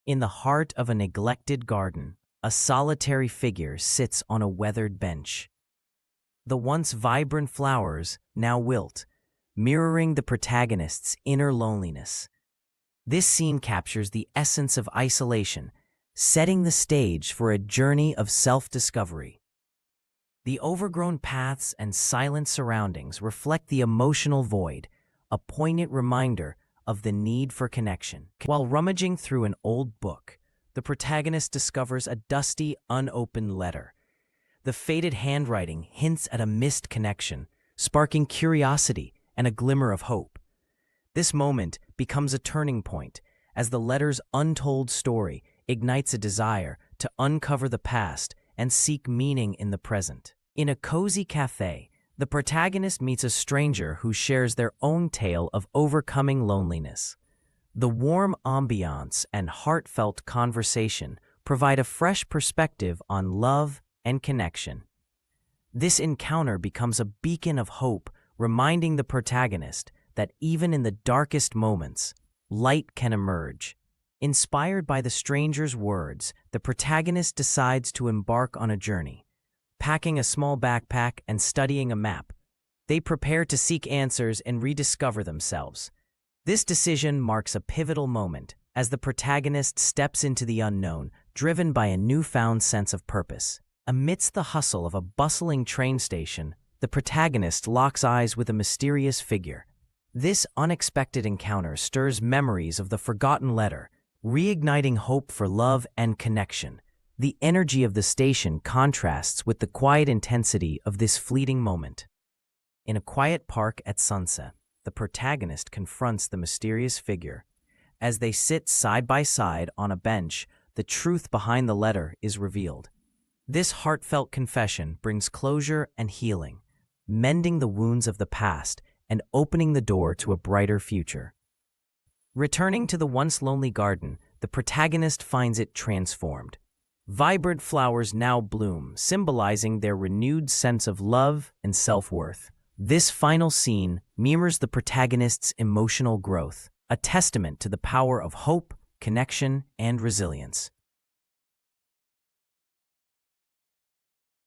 In the heart of a neglected garden, a solitary figure sits on a weathered bench. The once vibrant flowers now wilt, mirroring the protagonist's inner loneliness. This scene captures the essence of isolation, setting the stage for a journey of self-discovery. The overgrown paths and silent surroundings reflect the emotional void, a poignant reminder of the need for connection. While rummaging through an old book, the protagonist discovers a dusty, unopened letter. The faded handwriting hints at a missed connection, sparking curiosity and a glimmer of hope. This moment becomes a turning point, as the letter's untold story ignites a desire to uncover the past and seek meaning in the present. In a cozy cafe, the protagonist meets a stranger who shares their own tale of overcoming loneliness. The warm ambiance and heartfelt conversation provide a fresh perspective on love and connection. This encounter becomes a beacon of hope, reminding the protagonist that even in the darkest moments, light can emerge. Inspired by the stranger's words, the protagonist decides to embark on a journey. Packing a small backpack and studying a map, they prepare to seek answers and rediscover themselves. This decision marks a pivotal moment as the protagonist steps into the unknown, driven by a newfound sense of purpose. Amidst the hustle of a bustling train station, the protagonist locks eyes with a mysterious figure. This unexpected encounter stirs memories of the forgotten letter, reigniting hope for love and connection. The energy of the station contrasts with the quiet intensity of this fleeting moment. In a quiet park at sunset, the protagonist confronts the mysterious figure. As they sit side by side on a bench, the truth behind the letter is revealed. This heartfelt confession brings closure and healing, mending the wounds of the past and opening the door to a brighter future. Returning to the once lonely garden, the protagonist finds it transformed. Vibrant flowers now bloom, symbolizing their renewed sense of love and self-worth. This final scene mirrors the protagonist's emotional growth, a testament to the power of hope, connection, and resilience.